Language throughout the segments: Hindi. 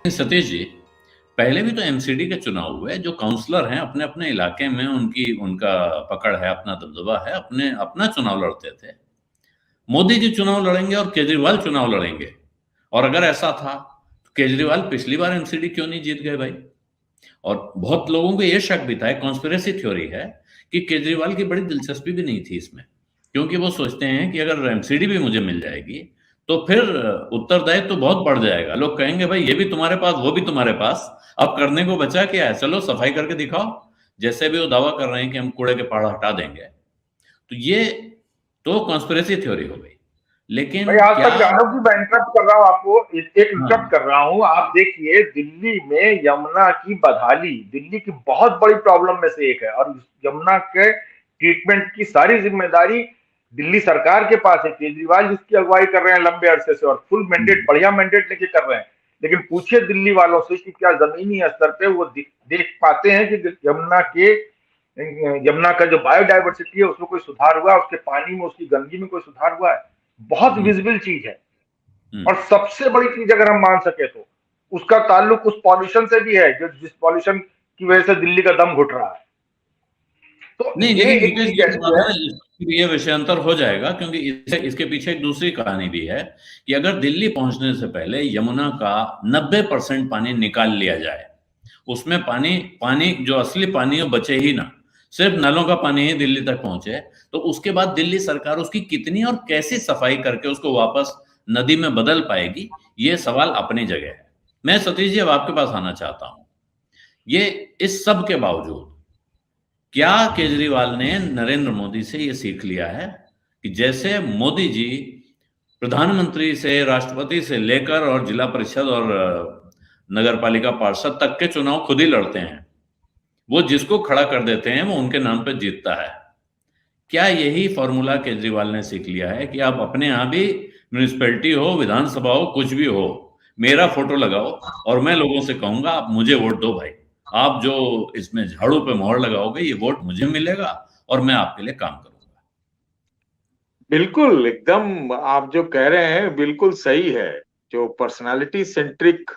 सतीश जी, पहले भी तो एमसीडी के चुनाव हुए। जो काउंसलर हैं अपने अपने इलाके में उनकी उनका पकड़ है, अपना दबदबा है, अपने अपना चुनाव लड़ते थे। मोदी जी चुनाव लड़ेंगे और केजरीवाल चुनाव लड़ेंगे। और अगर ऐसा था तो केजरीवाल पिछली बार एमसीडी क्यों नहीं जीत गए भाई? और बहुत लोगों को यह शक भी था, एक कॉन्स्पिरेसी थ्योरी है कि केजरीवाल की बड़ी दिलचस्पी भी नहीं थी इसमें, क्योंकि वो सोचते हैं कि अगर एमसीडी भी मुझे मिल जाएगी तो फिर उत्तरदायित्व तो बहुत बढ़ जाएगा। लोग कहेंगे भाई ये भी तुम्हारे पास, वो भी तुम्हारे पास, अब करने को बचा क्या है, चलो सफाई करके दिखाओ। जैसे भी वो दावा कर रहे हैं कि हम कूड़े के पहाड़ हटा देंगे, तो ये तो कॉन्स्पिरेसी थ्योरी हो गई। लेकिन भाई आज क्या? तक जानव जी, मैं इंटरप्ट कर रहा हूँ आपको, एक इंटरप्ट हाँ। कर रहा हूँ। आप देखिए, दिल्ली में यमुना की बदहाली दिल्ली की बहुत बड़ी प्रॉब्लम में से एक है, और यमुना के ट्रीटमेंट की सारी जिम्मेदारी दिल्ली सरकार के पास है। केजरीवाल जिसकी अगुवाई कर रहे हैं लंबे अरसे से, और फुल मैंडेट, बढ़िया मैंडेट लेके कर रहे हैं। लेकिन पूछिए दिल्ली वालों से कि क्या जमीनी स्तर पे वो देख पाते हैं कि यमुना का जो बायोडायवर्सिटी है उसमें कोई सुधार हुआ है, उसके पानी में, उसकी गंदगी में कोई सुधार हुआ है? बहुत हम्म। विजिबल चीज है। हम्म। और सबसे बड़ी चीज अगर हम मान सके तो उसका ताल्लुक उस पॉल्यूशन से भी है, जो जिस पॉल्यूशन की वजह से दिल्ली का दम घुट रहा है। तो नहीं, ये लेकिन एक मुकेश चीज जी, एक ऐसी बात है है। ना, ये विषयांतर हो जाएगा, क्योंकि इसके पीछे एक दूसरी कहानी भी है कि अगर दिल्ली पहुंचने से पहले यमुना का 90% पानी निकाल लिया जाए, उसमें पानी पानी जो असली पानी है बचे ही ना, सिर्फ नलों का पानी ही दिल्ली तक पहुंचे, तो उसके बाद दिल्ली सरकार उसकी कितनी और कैसी सफाई करके उसको वापस नदी में बदल पाएगी, ये सवाल अपनी जगह है। मैं सतीश जी अब आपके पास आना चाहता हूं। ये इस सब के बावजूद क्या केजरीवाल ने नरेंद्र मोदी से ये सीख लिया है कि जैसे मोदी जी प्रधानमंत्री से, राष्ट्रपति से लेकर और जिला परिषद और नगर पालिका पार्षद तक के चुनाव खुद ही लड़ते हैं, वो जिसको खड़ा कर देते हैं वो उनके नाम पे जीतता है? क्या यही फॉर्मूला केजरीवाल ने सीख लिया है कि आप अपने यहां भी, म्यूनिसपैलिटी हो, विधानसभा हो, कुछ भी हो, मेरा फोटो लगाओ और मैं लोगों से कहूंगा आप मुझे वोट दो भाई। आप जो इसमें झाड़ू पे मोहर लगाओगे ये वोट मुझे मिलेगा और मैं आपके लिए काम करूंगा। बिल्कुल, एकदम आप जो कह रहे हैं बिल्कुल सही है। जो पर्सनालिटी सेंट्रिक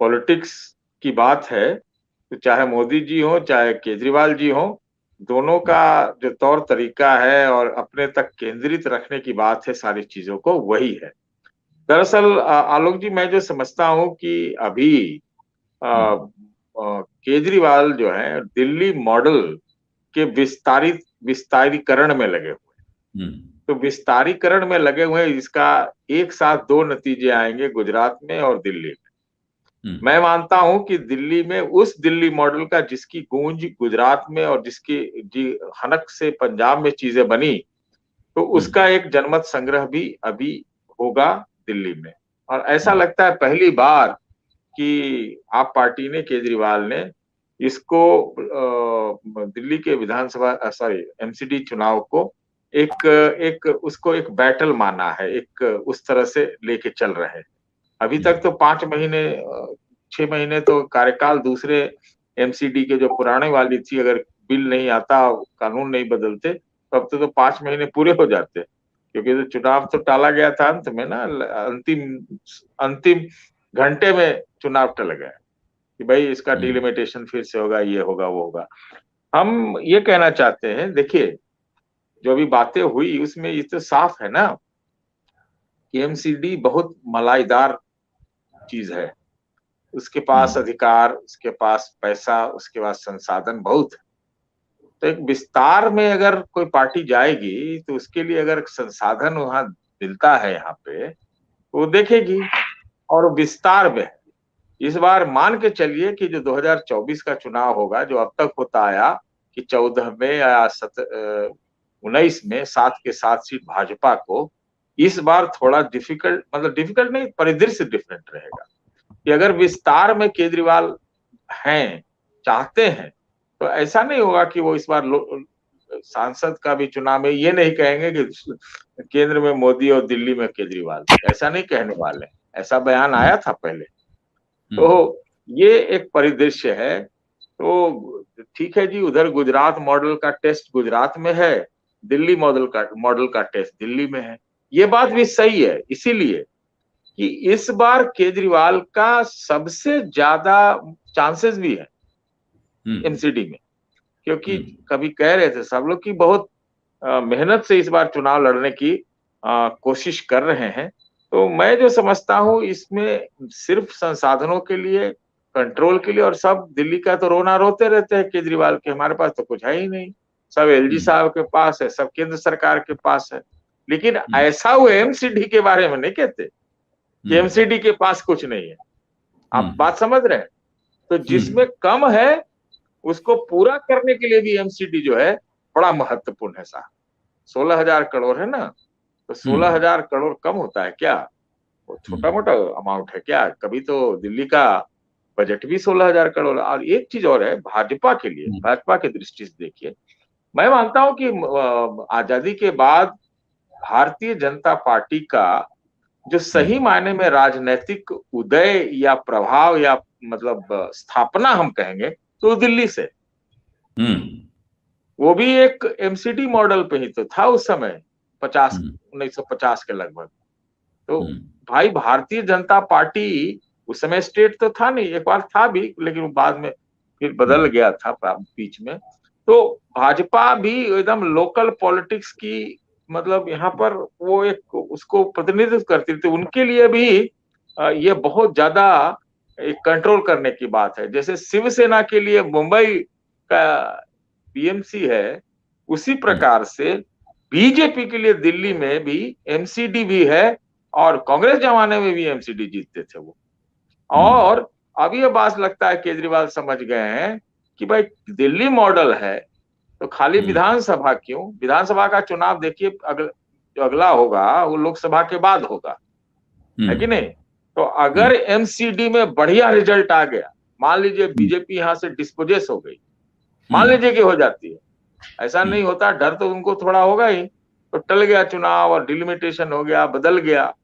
पॉलिटिक्स की बात है, तो चाहे मोदी जी हो चाहे केजरीवाल जी हो, दोनों का जो तौर तरीका है और अपने तक केंद्रित रखने की बात है सारी चीजों को, वही है। दरअसल आलोक जी, मैं जो समझता हूँ कि अभी हम्म। केजरीवाल जो है दिल्ली मॉडल के विस्तारीकरण में लगे हुए। हम्म। तो विस्तारीकरण में लगे हुए इसका एक साथ दो नतीजे आएंगे, गुजरात में और दिल्ली में। हम्म। मैं मानता हूं कि दिल्ली में उस दिल्ली मॉडल का जिसकी गूंज गुजरात में और जिसकी जी हनक से पंजाब में चीजें बनी, तो हम्म। उसका एक जनमत संग्रह भी अभी होगा दिल्ली में। और ऐसा हम्म। लगता है पहली बार कि आप पार्टी ने, केजरीवाल ने इसको दिल्ली के विधानसभा, सॉरी, एमसीडी चुनाव को एक एक उसको एक बैटल माना है, एक उस तरह से लेके चल रहे हैं। अभी तक तो 5 महीने, 6 महीने तो कार्यकाल दूसरे एमसीडी के जो पुराने वाली थी, अगर बिल नहीं आता, कानून नहीं बदलते, तब तो 5 महीने पूरे हो जाते, क्योंकि तो चुनाव तो टाला गया था अंत में ना, अंतिम अंतिम घंटे में चुनाव टल गया कि भाई इसका हम्म। डिलिमिटेशन फिर से होगा, ये होगा, वो होगा। हम ये कहना चाहते हैं, देखिए, जो अभी बातें हुई उसमें ये तो साफ है ना कि एमसीडी बहुत मलाईदार चीज है। उसके पास हम्म। अधिकार, उसके पास पैसा, उसके पास संसाधन बहुत है। तो एक विस्तार में अगर कोई पार्टी जाएगी तो उसके लिए अगर संसाधन वहां मिलता है यहाँ पे, तो वो देखेगी। और विस्तार में इस बार मान के चलिए कि जो 2024 का चुनाव होगा, जो अब तक होता आया कि 14 में या 19 में 7 के 7 सीट भाजपा को, इस बार थोड़ा डिफिकल्ट, मतलब डिफिकल्ट नहीं, परिदृश्य डिफरेंट रहेगा कि अगर विस्तार में केजरीवाल हैं, चाहते हैं, तो ऐसा नहीं होगा कि वो इस बार सांसद का भी चुनाव में ये नहीं कहेंगे कि केंद्र में मोदी और दिल्ली में केजरीवाल, ऐसा नहीं कहने वाले। ऐसा बयान आया था पहले। हम्म। तो ये एक परिदृश्य है। तो ठीक है जी, उधर गुजरात मॉडल का टेस्ट गुजरात में है, दिल्ली मॉडल का टेस्ट दिल्ली में है। ये बात भी सही है। इसीलिए कि इस बार केजरीवाल का सबसे ज्यादा चांसेस भी है एमसीडी में, क्योंकि कभी कह रहे थे सब लोग कि बहुत मेहनत से इस बार चुनाव लड़ने की कोशिश कर रहे हैं। तो मैं जो समझता हूँ इसमें सिर्फ संसाधनों के लिए, कंट्रोल के लिए, और सब दिल्ली का तो रोना रोते रहते हैं केजरीवाल के, हमारे पास तो कुछ है ही नहीं, सब एलजी साहब के पास है, सब केंद्र सरकार के पास है। लेकिन ऐसा वो एमसीडी के बारे में नहीं कहते कि एमसीडी के पास कुछ नहीं है। आप बात समझ रहे हैं? तो जिसमें कम है उसको पूरा करने के लिए भी एमसीडी जो है बड़ा महत्वपूर्ण है साहब। 16,000 करोड़ है ना, तो 16,000 करोड़ कम होता है क्या? वो छोटा मोटा अमाउंट है क्या? कभी तो दिल्ली का बजट भी 16,000 करोड़। और एक चीज और है भाजपा के लिए, भाजपा की दृष्टि से देखिए, मैं मानता हूं कि आजादी के बाद भारतीय जनता पार्टी का जो सही मायने में राजनीतिक उदय या प्रभाव या मतलब स्थापना हम कहेंगे तो दिल्ली से, वो भी एक एमसीडी मॉडल पे ही तो था उस समय 1950 के लगभग। तो भाई भारतीय जनता पार्टी उस समय स्टेट तो था नहीं, एक बार था भी लेकिन बाद में फिर बदल गया था बीच में। तो भाजपा भी एकदम लोकल पॉलिटिक्स की मतलब यहाँ पर वो एक उसको प्रतिनिधित्व करती थी। उनके लिए भी ये बहुत ज्यादा एक कंट्रोल करने की बात है। जैसे शिवसेना के लिए मुंबई का बीएमसी है, उसी प्रकार से बीजेपी के लिए दिल्ली में भी एमसीडी भी है, और कांग्रेस जमाने में भी एमसीडी जीतते थे वो। और अब ये बात लगता है केजरीवाल समझ गए हैं कि भाई दिल्ली मॉडल है तो खाली विधानसभा क्यों, विधानसभा का चुनाव देखिए जो अगला होगा वो लोकसभा के बाद होगा, है कि नहीं? तो अगर एमसीडी में बढ़िया रिजल्ट आ गया, मान लीजिए बीजेपी यहां से डिस्पोजेस हो गई, मान लीजिए कि हो जाती है, ऐसा नहीं होता, डर तो उनको थोड़ा होगा ही, तो टल गया चुनाव और डिलिमिटेशन हो गया, बदल गया।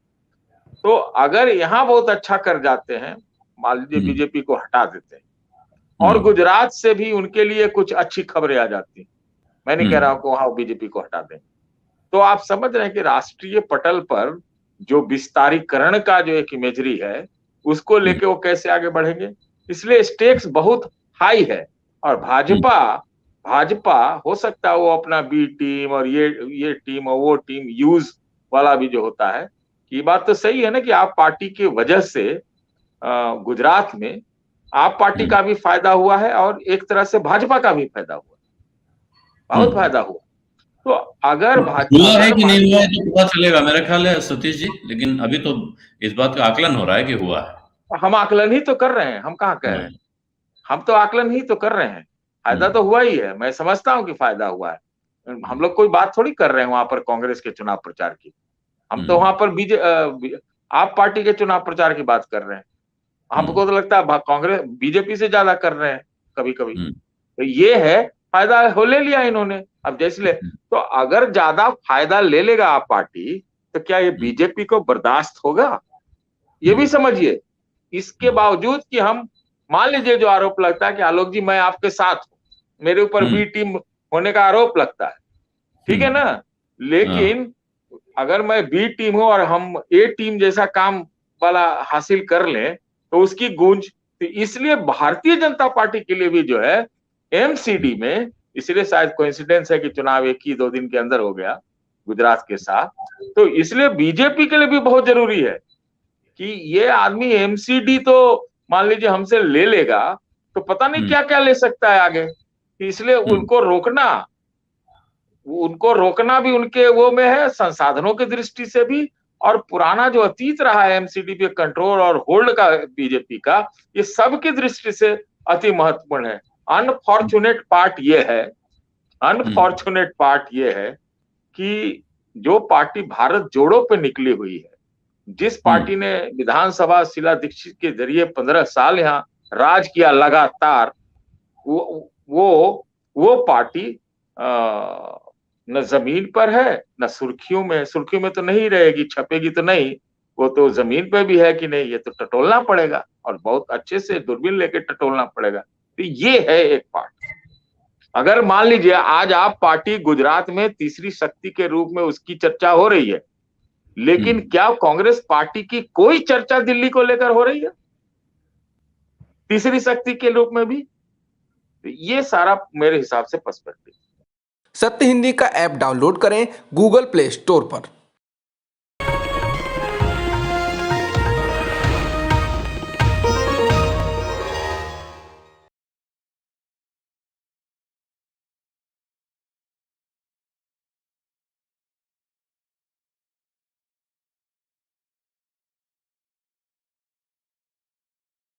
तो अगर यहाँ बहुत अच्छा कर जाते हैं, मान लीजिए बीजेपी को हटा देते हैं और गुजरात से भी उनके लिए कुछ अच्छी खबरें आ जाती, मैं नहीं कह रहा हूं कि वहां बीजेपी को हटा दें, तो आप समझ रहे हैं कि राष्ट्रीय पटल पर जो विस्तारीकरण का जो एक इमेजरी है उसको लेके वो कैसे आगे बढ़ेंगे। इसलिए स्टेक्स बहुत हाई है। और भाजपा हो सकता है वो अपना बी टीम और ये टीम और वो टीम यूज वाला भी जो होता है, ये बात तो सही है ना कि आप पार्टी की वजह से गुजरात में आप पार्टी का भी फायदा हुआ है और एक तरह से भाजपा का भी फायदा हुआ, बहुत फायदा हुआ। तो अगर हुआ है कि नहीं हुआ है तो पता चलेगा मेरा ख्याल है सतीश जी, लेकिन अभी तो इस बात का आकलन हो रहा है कि हुआ है। हम आकलन ही तो कर रहे हैं, हम कहाँ कह रहे हैं, हम तो आकलन ही तो कर रहे हैं। फायदा तो हुआ ही है, मैं समझता हूँ कि फायदा हुआ है। हम लोग कोई बात थोड़ी कर रहे हैं वहां पर कांग्रेस के चुनाव प्रचार की, हम तो वहां पर आप पार्टी के चुनाव प्रचार की बात कर रहे हैं। हमको तो लगता है कांग्रेस बीजेपी से ज्यादा कर रहे हैं कभी कभी। तो ये है फायदा हो ले लिया इन्होंने, अब जैसे तो अगर ज्यादा फायदा ले लेगा आप पार्टी तो क्या ये बीजेपी को बर्दाश्त होगा, ये भी समझिए। इसके बावजूद कि हम मान लीजिए जो आरोप लगता है कि आलोक जी मैं आपके साथ हूं, मेरे ऊपर बी टीम होने का आरोप लगता है, ठीक है ना, लेकिन अगर मैं बी टीम हूं और हम ए टीम जैसा काम वाला हासिल कर लें तो उसकी गूंज, तो इसलिए भारतीय जनता पार्टी के लिए भी जो है एमसीडी में, इसलिए शायद कोइंसिडेंस है कि चुनाव 1 ही 2 दिन के अंदर हो गया गुजरात के साथ, तो इसलिए बीजेपी के लिए भी बहुत जरूरी है कि ये आदमी एमसीडी तो मान लीजिए हमसे ले लेगा तो पता नहीं क्या क्या ले सकता है आगे, इसलिए उनको रोकना भी उनके वो में है, संसाधनों की दृष्टि से भी, और पुराना जो अतीत रहा है एमसीडी पे कंट्रोल और होल्ड का बीजेपी का, ये सब की दृष्टि से अति महत्वपूर्ण है। अनफॉर्चुनेट पार्ट ये है कि जो पार्टी भारत जोड़ो पे निकली हुई है, जिस पार्टी ने विधानसभा शीला दीक्षित के जरिए 15 साल यहाँ राज किया लगातार, वो पार्टी न जमीन पर है न सुर्खियों में तो नहीं रहेगी, छपेगी तो नहीं, वो तो जमीन पे भी है कि नहीं, ये तो टटोलना पड़ेगा और बहुत अच्छे से दूरबीन लेके टटोलना पड़ेगा। तो ये है एक पार्ट। अगर मान लीजिए आज आप पार्टी गुजरात में तीसरी शक्ति के रूप में उसकी चर्चा हो रही है, लेकिन क्या कांग्रेस पार्टी की कोई चर्चा दिल्ली को लेकर हो रही है, तीसरी शक्ति के रूप में भी? ये सारा मेरे हिसाब से पर्सपेक्टिव। सत्य हिंदी का ऐप डाउनलोड करें गूगल प्ले स्टोर पर।